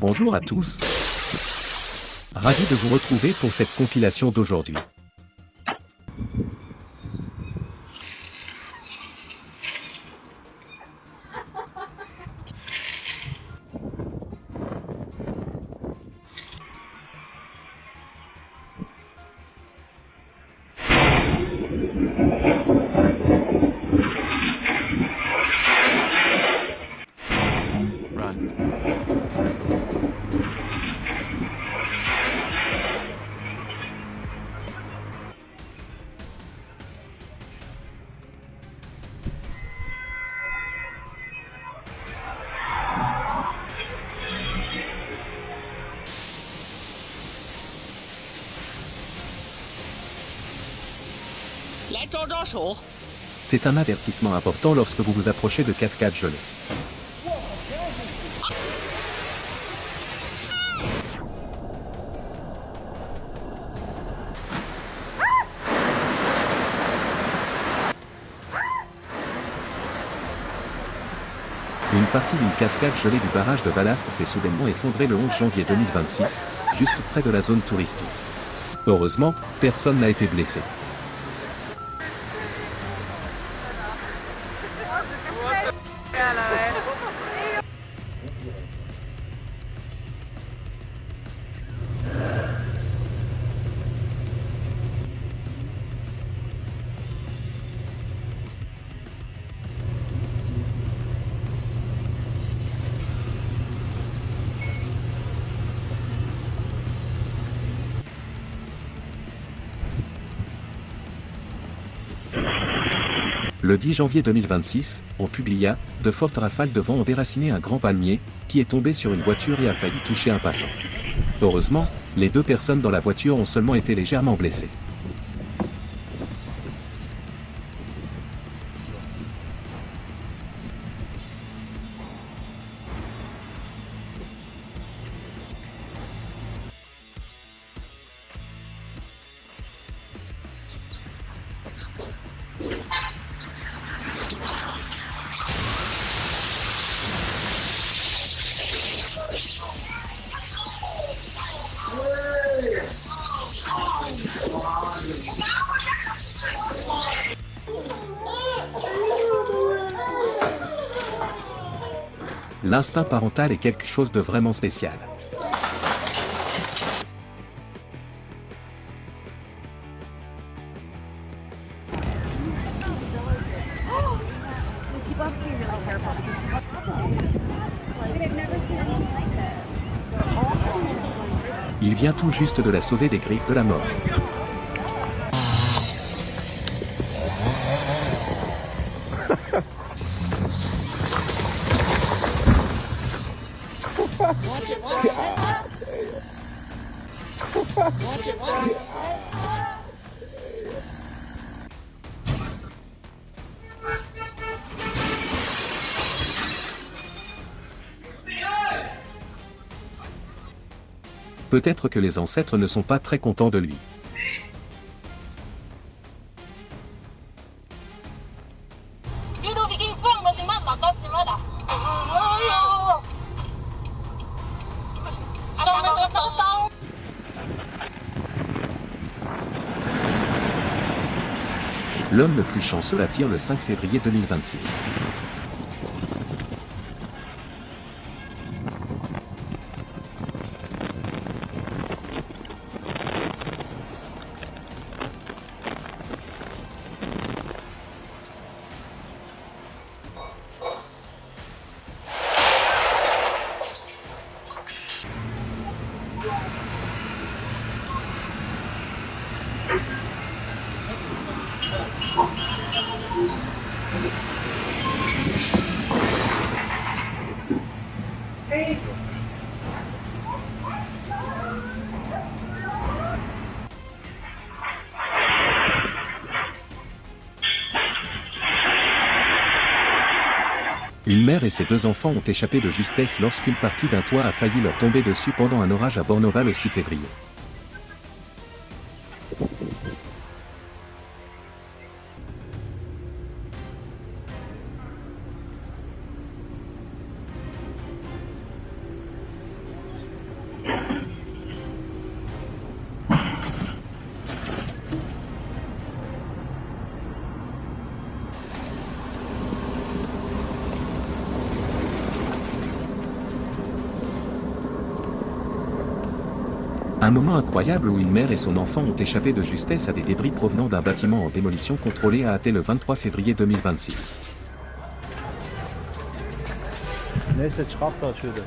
Bonjour à tous. Ravi de vous retrouver pour cette compilation d'aujourd'hui. C'est un avertissement important lorsque vous vous approchez de cascades gelées. Une partie d'une cascade gelée du barrage de Valast s'est soudainement effondrée le 11 janvier 2026, juste près de la zone touristique. Heureusement, personne n'a été blessé. Le 10 janvier 2026, on publia « De fortes rafales de vent ont déraciné un grand palmier, qui est tombé sur une voiture et a failli toucher un passant. » Heureusement, les 2 personnes dans la voiture ont seulement été légèrement blessées. L'instinct parental est quelque chose de vraiment spécial. Il vient tout juste de la sauver des griffes de la mort. Peut-être que les ancêtres ne sont pas très contents de lui. L'homme le plus chanceux attire le 5 février 2026. Une mère et ses 2 enfants ont échappé de justesse lorsqu'une partie d'un toit a failli leur tomber dessus pendant un orage à Bornova le 6 février. Un moment incroyable où une mère et son enfant ont échappé de justesse à des débris provenant d'un bâtiment en démolition contrôlée a hâté le 23 février 2026. Neyse çıkart da şöyle.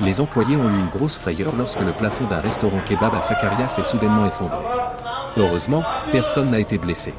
Les employés ont eu une grosse frayeur lorsque le plafond d'un restaurant kebab à Sakarya s'est soudainement effondré. Heureusement, personne n'a été blessé.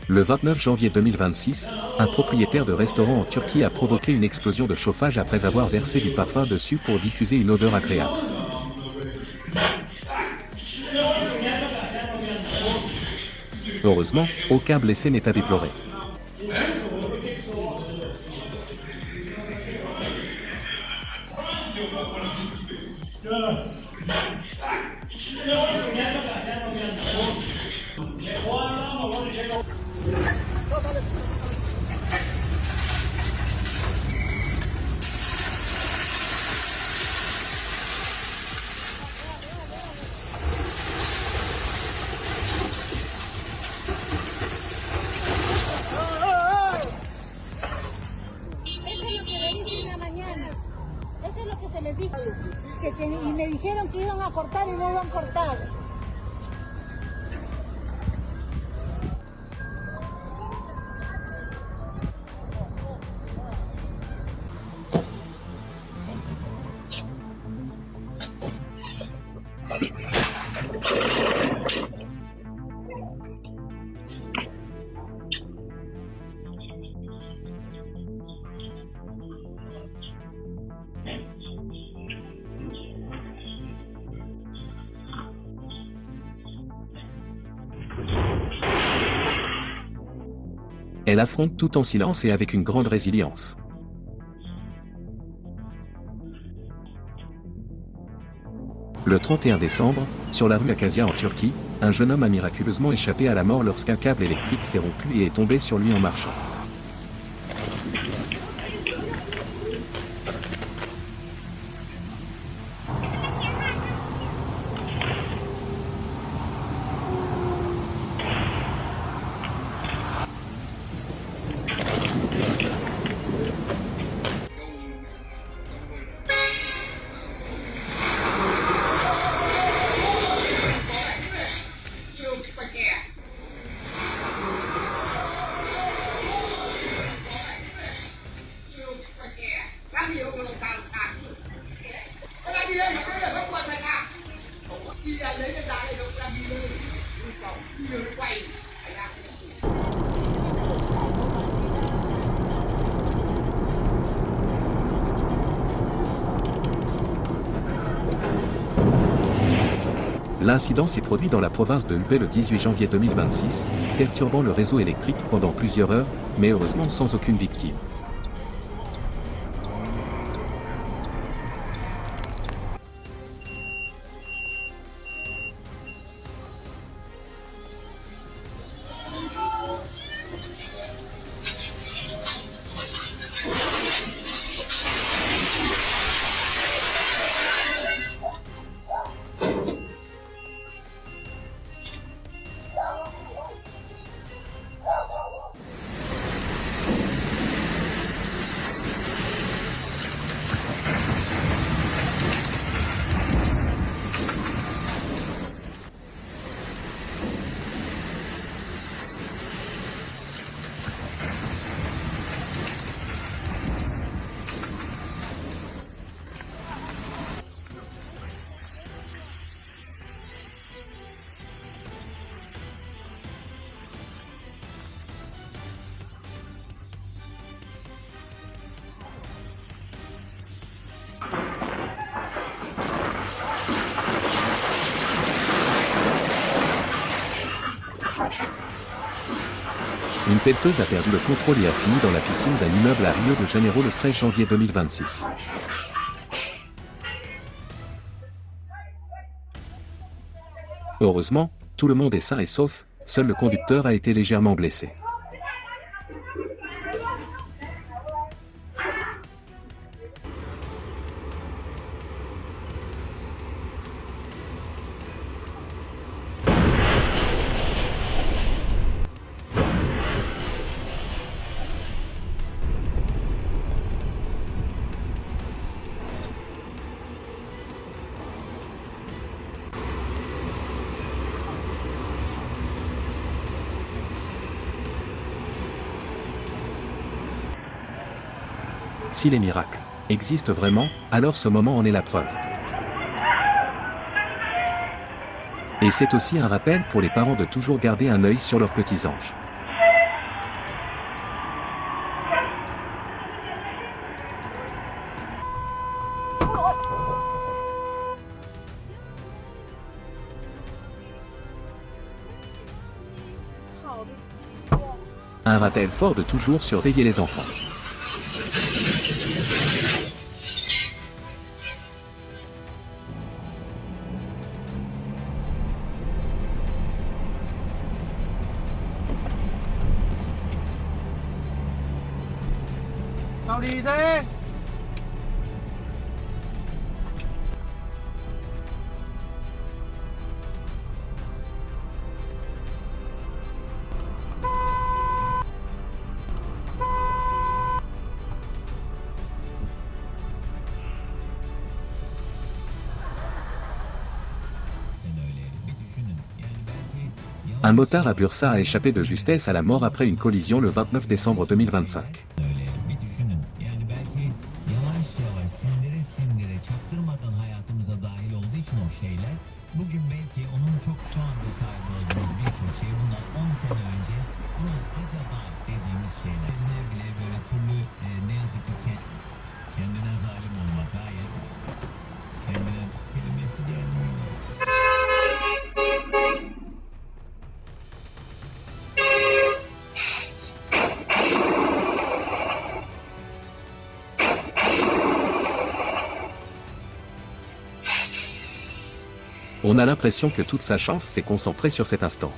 Le 29 janvier 2026, un propriétaire de restaurant en Turquie a provoqué une explosion de chauffage après avoir versé du parfum dessus pour diffuser une odeur agréable. Heureusement, aucun blessé n'est à déplorer. Eso es lo que se les dijo. Y me dijeron que iban a cortar y no lo han cortado. Elle affronte tout en silence et avec une grande résilience. Le 31 décembre, sur la rue Akasya en Turquie, un jeune homme a miraculeusement échappé à la mort lorsqu'un câble électrique s'est rompu et est tombé sur lui en marchant. L'incident s'est produit dans la province de Hubei le 18 janvier 2026, perturbant le réseau électrique pendant plusieurs heures, mais heureusement sans aucune victime. pelleteuse a perdu le contrôle et a fini dans la piscine d'un immeuble à Rio de Janeiro le 13 janvier 2026. Heureusement, tout le monde est sain et sauf, seul le conducteur a été légèrement blessé. Si les miracles existent vraiment, alors ce moment en est la preuve. Et c'est aussi un rappel pour les parents de toujours garder un œil sur leurs petits anges. Un rappel fort de toujours surveiller les enfants. Sao đi thế? Un motard à Bursa a échappé de justesse à la mort après une collision le 29 décembre 2025. Bir düşünün. Yani belki yavaş yavaş sindire sindire çaktırmadan hayatımıza dahil olduğu için o şeyler bugün belki onun çok şu anda sahip olduğumuz birçok şey bundan 10 sene önce ulan acaba dediğimiz şeyler. Bile bile böyle türlü ne yazık ki kendine zalim olmak hayır. Kendine kelimesi gelmiyor. On a l'impression que toute sa chance s'est concentrée sur cet instant.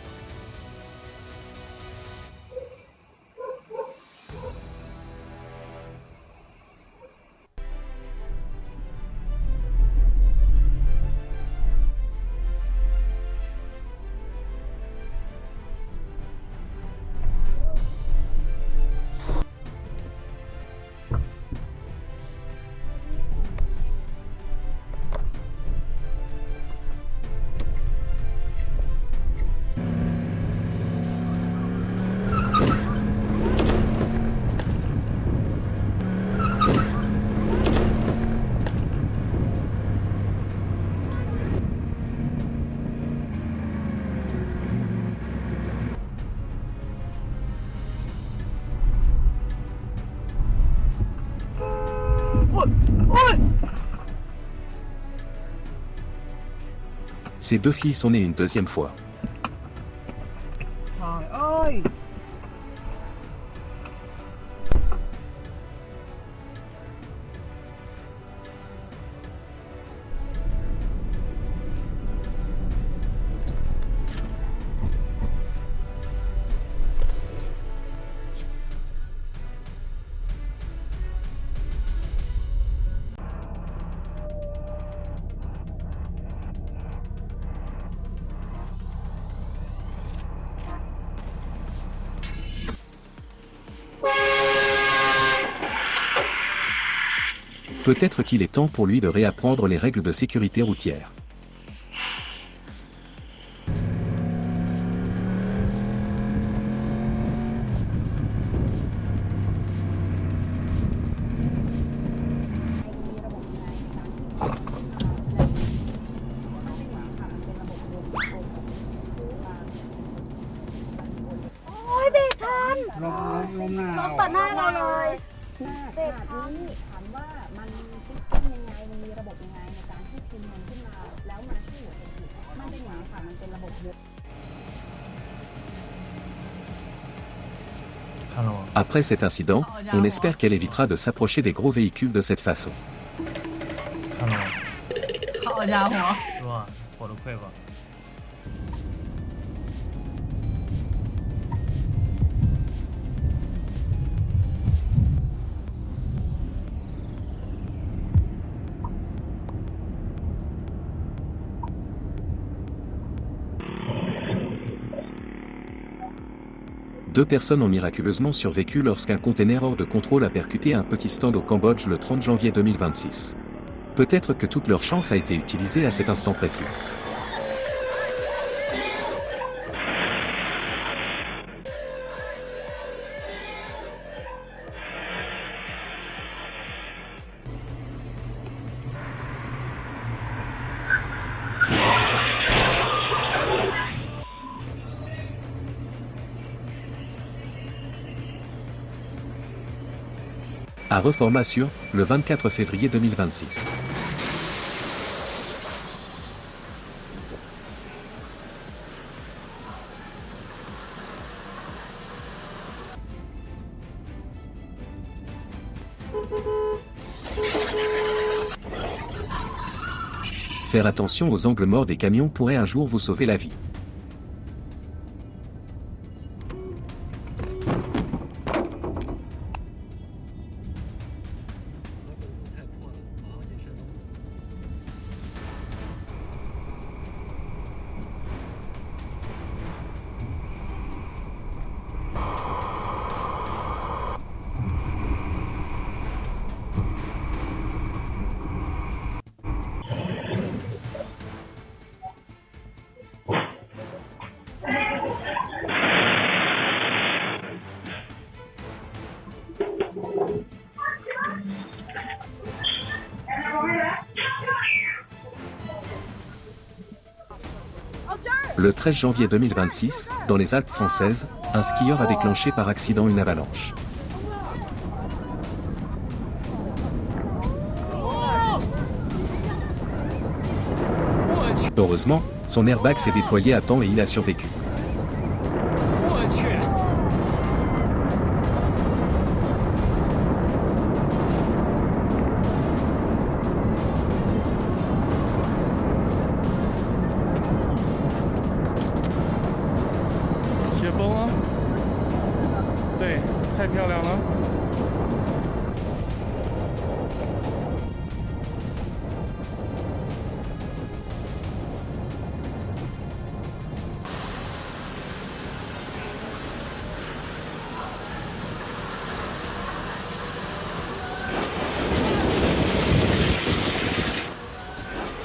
Ces deux filles sont nées une deuxième fois. Trời ơi! Peut-être qu'il est temps pour lui de réapprendre les règles de sécurité routière. Ôi bị thân ลมหนาร ถตัดหน้าเราเลย หน้าขนาดนี้ถามว่ามันซิสเต็มยังไงมันมีระบบยังไงในการที่คุมมันขึ้นมาแล้วมาช่วยเหลือคนอื่นมันเป็นอย่างนี้ค่ะมันเป็นระบบเยอะ Après cet incident, on espère qu'elle évitera de s'approcher des gros véhicules de cette façon. 好家伙，是吧？跑得快吧？ Deux personnes ont miraculeusement survécu lorsqu'un container hors de contrôle a percuté un petit stand au Cambodge le 30 janvier 2026. Peut-être que toute leur chance a été utilisée à cet instant précis. À Reforma sur, le 24 février 2026. Faire attention aux angles morts des camions pourrait un jour vous sauver la vie. Le 13 janvier 2026, dans les Alpes françaises, un skieur a déclenché par accident une avalanche. Heureusement, son airbag s'est déployé à temps et il a survécu.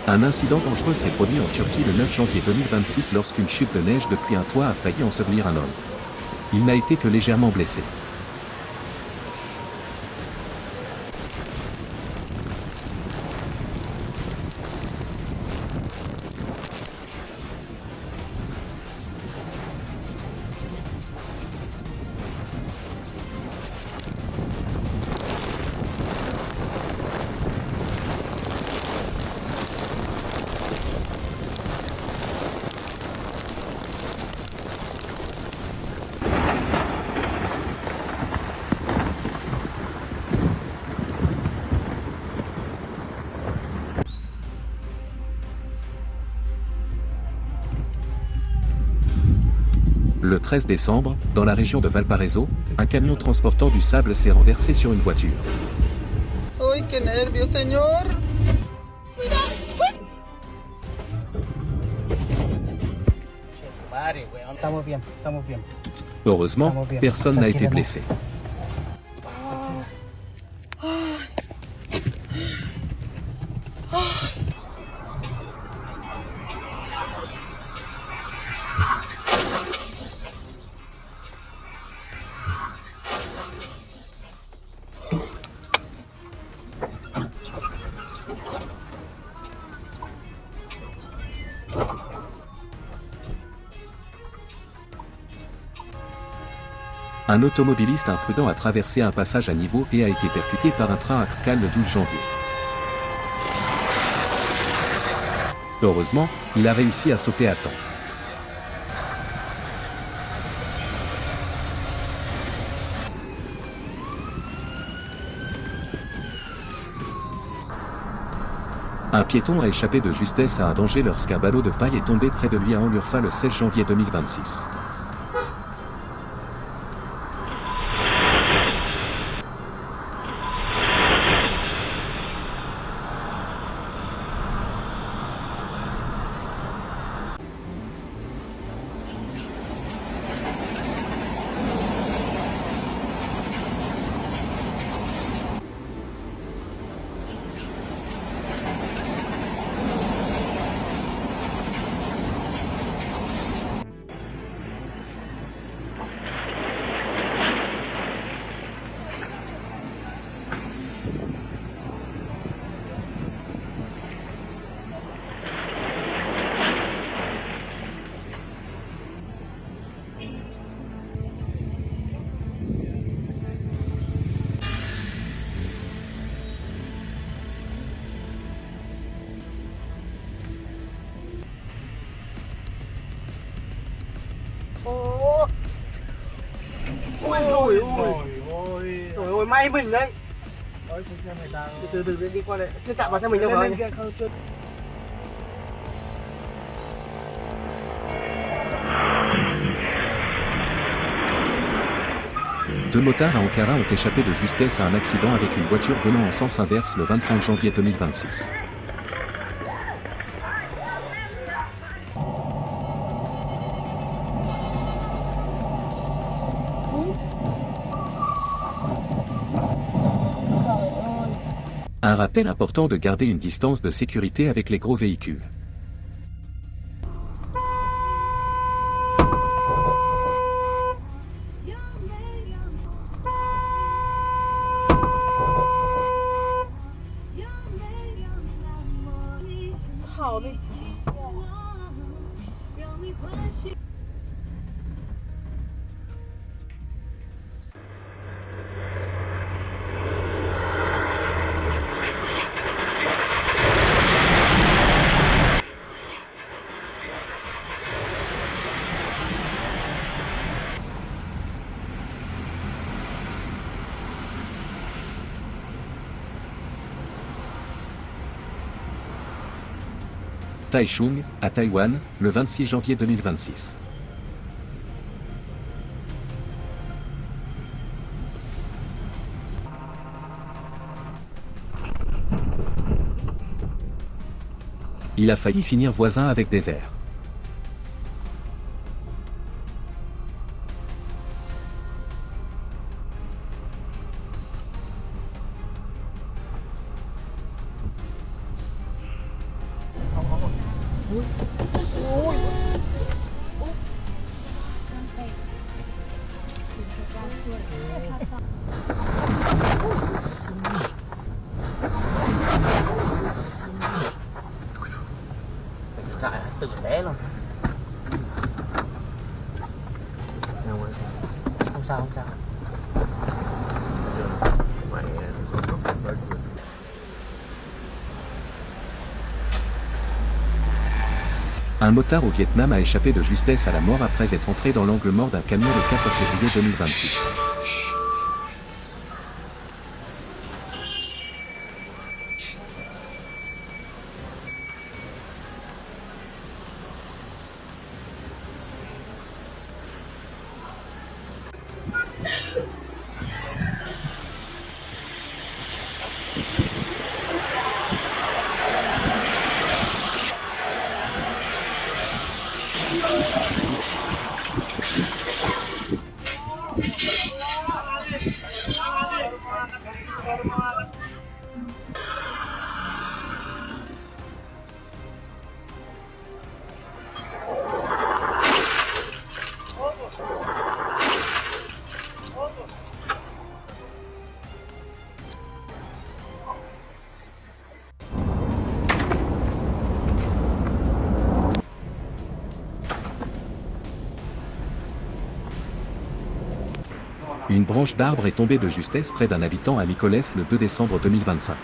Un incident dangereux s'est produit en Turquie le 9 janvier 2026 lorsqu'une chute de neige depuis un toit a failli ensevelir un homme. Il n'a été que légèrement blessé. Le 13 décembre, dans la région de Valparaiso, un camion transportant du sable s'est renversé sur une voiture. Uy, qué nervios, señor. Heureusement, personne n'a été blessé. Un automobiliste imprudent a traversé un passage à niveau et a été percuté par un train à Kırklareli le 12 janvier. Heureusement, il a réussi à sauter à temps. Un piéton a échappé de justesse à un danger lorsqu'un ballot de paille est tombé près de lui à Anglurfa le 16 janvier 2026. Ôi may mình đấy. Từ từ đi qua đây, cứ chạm vào xe mình đâu rồi. Deux motards à Ankara ont échappé de justesse à un accident avec une voiture venant en sens inverse le 25 janvier 2026. Un rappel important de garder une distance de sécurité avec les gros véhicules. Taichung, à Taïwan, le 26 janvier 2026. Il a failli finir voisin avec des vers. Từ bé luôn. Không sao, không sao. Un motard au Vietnam a échappé de justesse à la mort après être entré dans l'angle mort d'un camion le 4 février 2026. Une branche d'arbre est tombée de justesse près d'un habitant à Mykolaiv le 2 décembre 2025.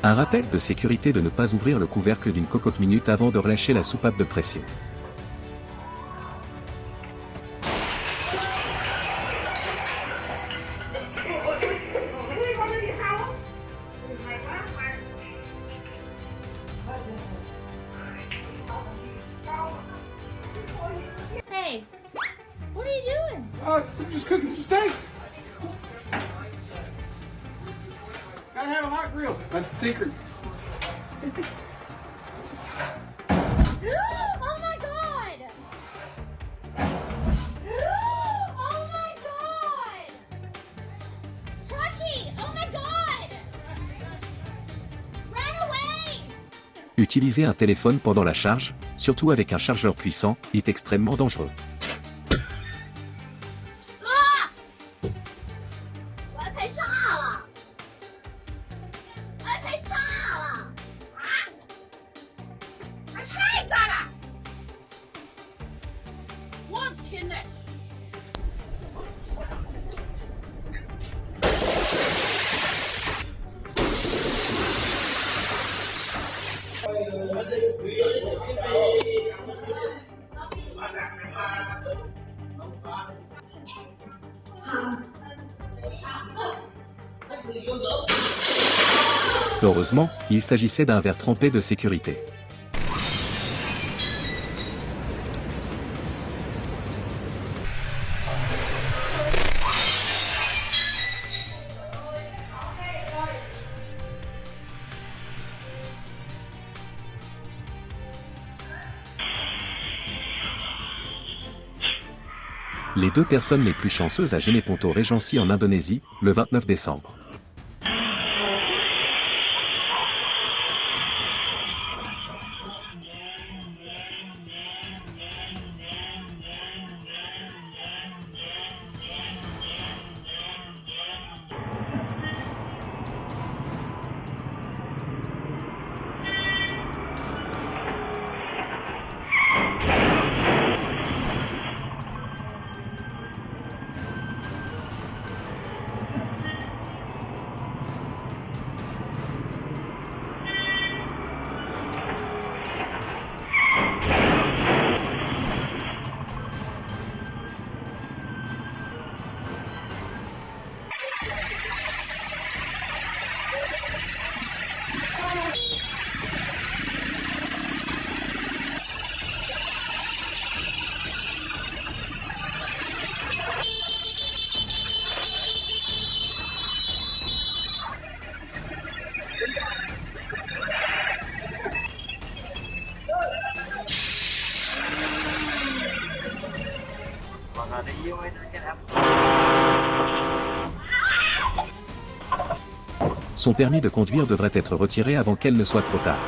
Un rappel de sécurité de ne pas ouvrir le couvercle d'une cocotte minute avant de relâcher la soupape de pression. Hey, what are you doing? I'm just cooking some steaks. Gotta have a hot grill. That's the secret. Oh my god! Oh my god! Chachi! Oh my god! Run away! Utiliser un téléphone pendant la charge, surtout avec un chargeur puissant, est extrêmement dangereux. Heureusement, il s'agissait d'un verre trempé de sécurité. Les deux personnes les plus chanceuses à Jeneponto Regency en Indonésie, le 29 décembre. Son permis de conduire devrait être retiré avant qu'elle ne soit trop tard.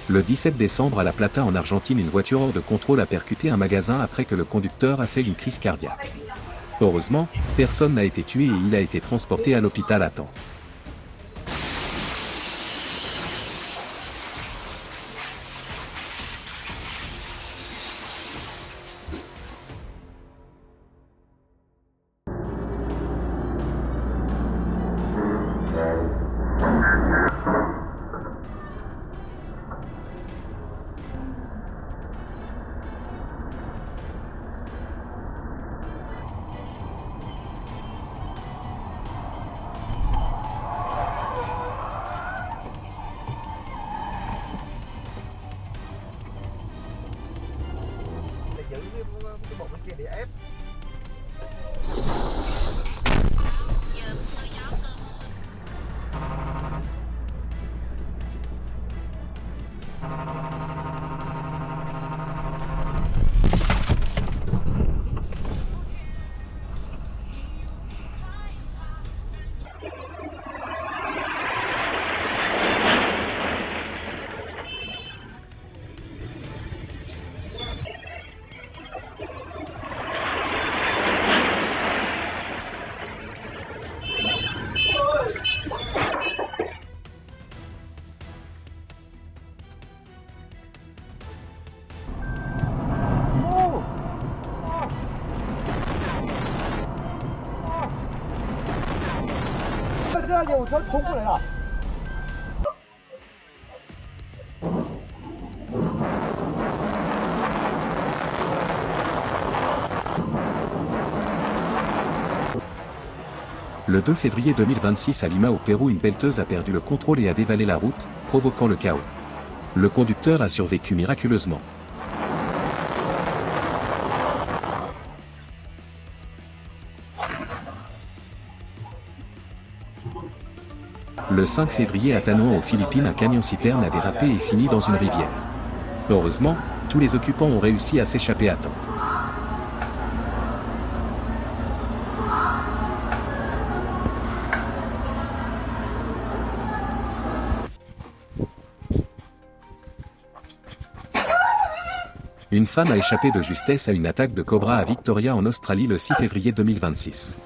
Le 17 décembre à La Plata en Argentine, une voiture hors de contrôle a percuté un magasin après que le conducteur a fait une crise cardiaque. Heureusement, personne n'a été tué et il a été transporté à l'hôpital à temps. 辆业务车冲过来了。 Le 2 février 2026 à Lima au Pérou, une pelleteuse a perdu le contrôle et a dévalé la route, provoquant le chaos. Le conducteur a survécu miraculeusement. Le 5 février à Tanoan aux Philippines, un camion-citerne a dérapé et fini dans une rivière. Heureusement, tous les occupants ont réussi à s'échapper à temps. Une femme a échappé de justesse à une attaque de cobra à Victoria en Australie le 6 février 2026.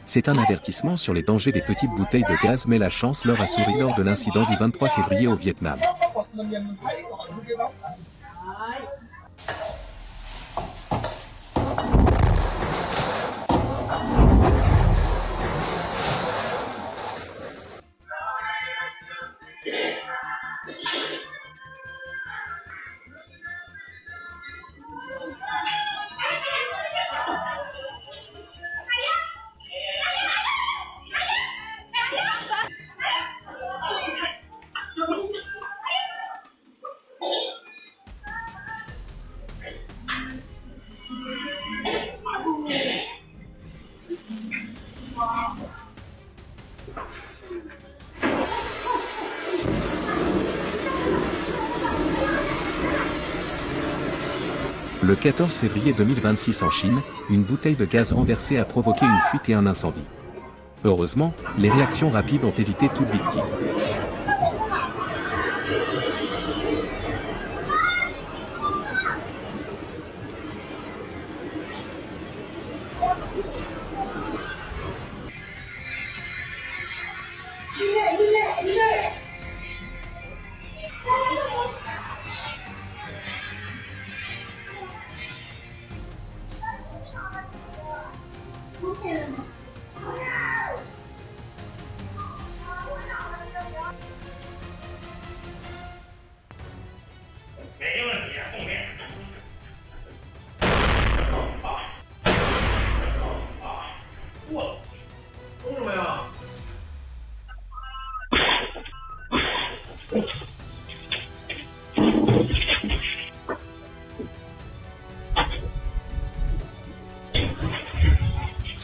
C'est un avertissement sur les dangers des petites bouteilles de gaz, mais la chance leur a souri lors de l'incident du 23 février au Vietnam. Le 14 février 2026 en Chine, une bouteille de gaz renversée a provoqué une fuite et un incendie. Heureusement, les réactions rapides ont évité toute victime.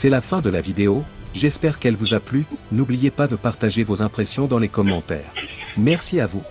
C'est la fin de la vidéo, j'espère qu'elle vous a plu, n'oubliez pas de partager vos impressions dans les commentaires. Merci à vous.